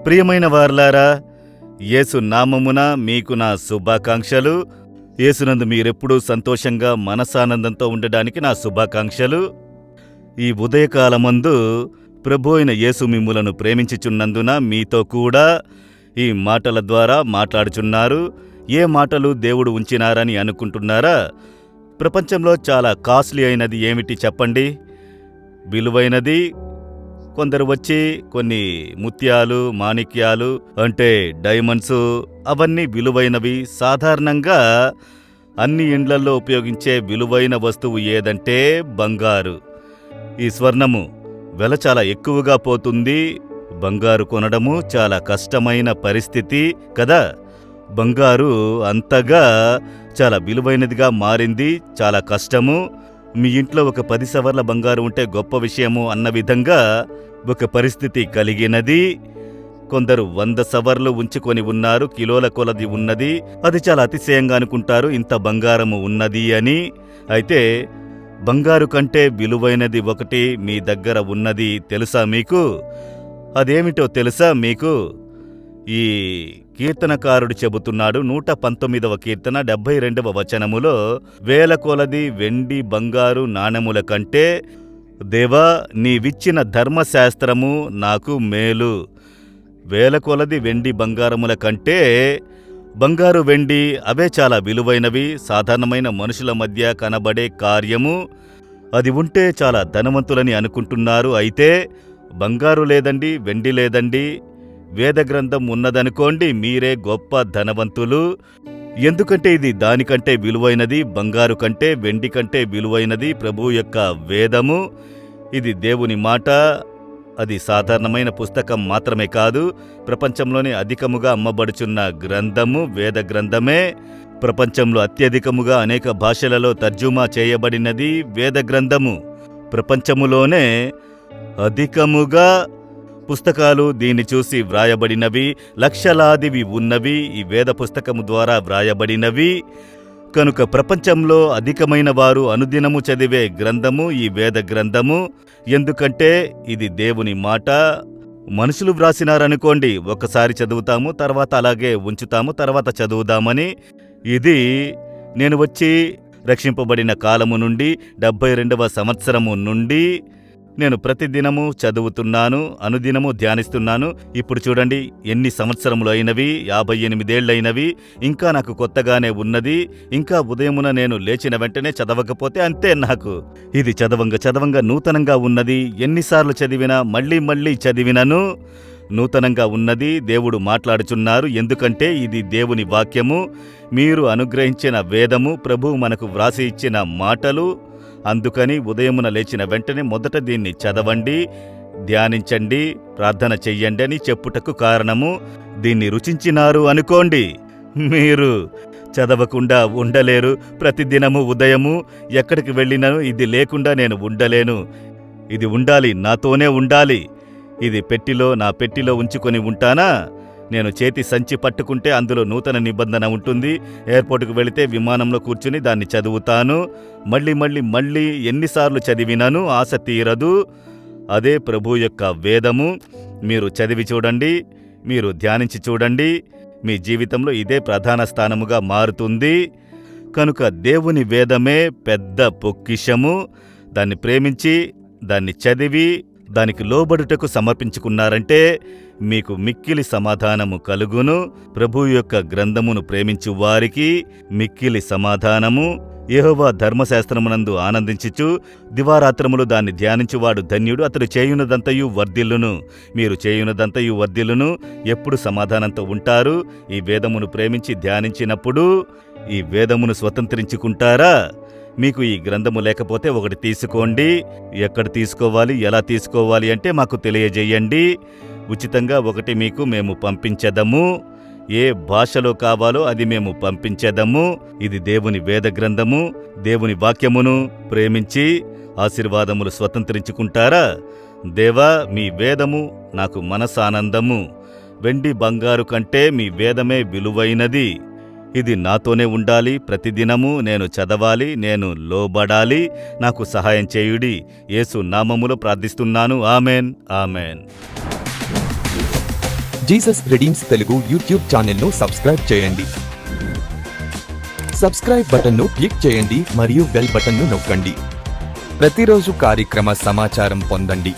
ప్రియమైన వారలారా, యేసు నామమున మీకు నా శుభాకాంక్షలు. యేసునందు మీరెప్పుడూ సంతోషంగా మనసానందంతో ఉండడానికి నా శుభాకాంక్షలు. ఈ ఉదయకాలమందు ప్రభు అయిన యేసు మిమ్ములను ప్రేమించుచున్నందున మీతో కూడా ఈ మాటల ద్వారా మాట్లాడుచున్నారు. ఏ మాటలు దేవుడు ఉంచినారని అనుకుంటున్నారా? ప్రపంచంలో చాలా కాస్ట్లీ అయినది ఏమిటి చెప్పండి? విలువైనది. కొందరు వచ్చి కొన్ని ముత్యాలు, మాణిక్యాలు అంటే డైమండ్స్, అవన్నీ విలువైనవి. సాధారణంగా అన్ని ఇండ్లల్లో ఉపయోగించే విలువైన వస్తువు ఏదంటే బంగారు. ఈ స్వర్ణము వెల చాలా ఎక్కువగా పోతుంది. బంగారు కొనడము చాలా కష్టమైన పరిస్థితి కదా. బంగారు అంతగా చాలా విలువైనదిగా మారింది, చాలా కష్టము. మీ ఇంట్లో ఒక 10 సవర్ల బంగారు ఉంటే గొప్ప విషయము అన్న విధంగా ఒక పరిస్థితి కలిగినది. కొందరు 100 సవర్లు ఉంచుకొని ఉన్నారు, కిలోల కొలది ఉన్నది. అది చాలా అతిశయంగా అనుకుంటారు, ఇంత బంగారము ఉన్నది అని. అయితే బంగారు కంటే విలువైనది ఒకటి మీ దగ్గర ఉన్నది తెలుసా మీకు? అదేమిటో తెలుసా మీకు? ఈ కీర్తనకారుడు చెబుతున్నాడు. 119వ కీర్తన 72వ వచనములో, వేల కొలది వెండి బంగారు నాణెముల కంటే దేవా నీవిచ్చిన ధర్మశాస్త్రము నాకు మేలు. వేల కొలది వెండి బంగారముల కంటే బంగారు వెండి అవే చాలా విలువైనవి. సాధారణమైన మనుషుల మధ్య కనబడే కార్యము. అది ఉంటే చాలా ధనవంతులని అనుకుంటున్నారు. అయితే బంగారు లేదండి, వెండి లేదండి, వేద గ్రంథం ఉన్నదనుకోండి, మీరే గొప్ప ధనవంతులు. ఎందుకంటే ఇది దానికంటే విలువైనది, బంగారు కంటే వెండి కంటే విలువైనది ప్రభు యొక్క వేదము. ఇది దేవుని మాట. అది సాధారణమైన పుస్తకం మాత్రమే కాదు, ప్రపంచంలోనే అధికముగా అమ్మబడుచున్న గ్రంథము వేద గ్రంథమే. ప్రపంచంలో అత్యధికముగా అనేక భాషలలో తర్జుమా చేయబడినది వేద గ్రంథము. ప్రపంచములోనే అధికముగా పుస్తకాలు దీన్ని చూసి వ్రాయబడినవి, లక్షలాదివి ఉన్నవి ఈ వేద పుస్తకము ద్వారా వ్రాయబడినవి. కనుక ప్రపంచంలో అధికమైన వారు అనుదినము చదివే గ్రంథము ఈ వేద గ్రంథము. ఎందుకంటే ఇది దేవుని మాట. మనుషులు వ్రాసినారనుకోండి, ఒకసారి చదువుతాము, తర్వాత అలాగే ఉంచుతాము, తర్వాత చదువుదామని. ఇది నేను వచ్చి రక్షింపబడిన కాలము నుండి 72వ సంవత్సరము నుండి నేను ప్రతిదినము చదువుతున్నాను, అనుదినము ధ్యానిస్తున్నాను. ఇప్పుడు చూడండి ఎన్ని సంవత్సరములు అయినవి, 58 ఏళ్ళైనవి. ఇంకా నాకు కొత్తగానే ఉన్నది. ఇంకా ఉదయమున నేను లేచిన వెంటనే చదవకపోతే అంతే. నాకు ఇది చదవంగా నూతనంగా ఉన్నది. ఎన్నిసార్లు చదివినా మళ్ళీ చదివినను నూతనంగా ఉన్నది. దేవుడు మాట్లాడుచున్నారు. ఎందుకంటే ఇది దేవుని వాక్యము, మీరు అనుగ్రహించిన వేదము, ప్రభువు మనకు వ్రాసి ఇచ్చిన మాటలు. అందుకని ఉదయమున లేచిన వెంటనే మొదట దీన్ని చదవండి, ధ్యానించండి, ప్రార్థన చెయ్యండి అని చెప్పుటకు కారణము. దీన్ని రుచించినారు అనుకోండి, మీరు చదవకుండా ఉండలేరు. ప్రతిదినము ఉదయము ఎక్కడికి వెళ్ళినను ఇది లేకుండా నేను ఉండలేను. ఇది ఉండాలి, నాతోనే ఉండాలి. ఇది నా పెట్టిలో ఉంచుకొని ఉంటానా? నేను చేతి సంచి పట్టుకుంటే అందులో నూతన నిబంధన ఉంటుంది. ఎయిర్పోర్టుకు వెళితే విమానంలో కూర్చుని దాన్ని చదువుతాను. మళ్ళీ ఎన్నిసార్లు చదివినాను, ఆశ తీరదు. అదే ప్రభు యొక్క వేదము. మీరు చదివి చూడండి, మీరు ధ్యానించి చూడండి, మీ జీవితంలో ఇదే ప్రధాన స్థానముగా మారుతుంది. కనుక దేవుని వేదమే పెద్ద పొక్కిషము. దాన్ని ప్రేమించి, దాన్ని చదివి, దానికి లోబడుటకు సమర్పించుకున్నారంటే మీకు మిక్కిలి సమాధానము కలుగును. ప్రభు యొక్క గ్రంథమును ప్రేమించు వారికి మిక్కిలి సమాధానము. యెహోవా ధర్మశాస్త్రమునందు ఆనందించుచు దివారాత్రములు దాన్ని ధ్యానించువాడు ధన్యుడు, అతడు చేయునదంతయు వర్ధిల్లును. మీరు చేయునదంతయు వర్ధిల్లును. ఎప్పుడు సమాధానంతో ఉంటారు? ఈ వేదమును ప్రేమించి ధ్యానించినప్పుడు. ఈ వేదమును స్వతంత్రించుకుంటారా? మీకు ఈ గ్రంథము లేకపోతే ఒకటి తీసుకోండి. ఎక్కడ తీసుకోవాలి, ఎలా తీసుకోవాలి అంటే మాకు తెలియజేయండి. ఉచితంగా ఒకటి మీకు మేము పంపించెదము. ఏ భాషలో కావాలో అది మేము పంపించెదము. ఇది దేవుని వేద గ్రంథము. దేవుని వాక్యమును ప్రేమించి ఆశీర్వాదములు స్వతంత్రించుకుంటారా? దేవా, మీ వేదము నాకు మనసానందము. వెండి బంగారు కంటే మీ వేదమే విలువైనది. ఇది నాతోనే ఉండాలి. ప్రతిదినము నేను చదవాలి, నేను లోబడాలి. నాకు సహాయం చేయుడి. యేసు నామములో ప్రార్థిస్తున్నాను. Amen, amen. Jesus redeems Telugu YouTube ఛానల్ను సబ్స్క్రైబ్ చేయండి. సబ్స్క్రైబ్ బటన్ను క్లిక్ చేయండి మరియు బెల్ బటన్ను నొక్కండి. ప్రతిరోజు కార్యక్రమ సమాచారం పొందండి.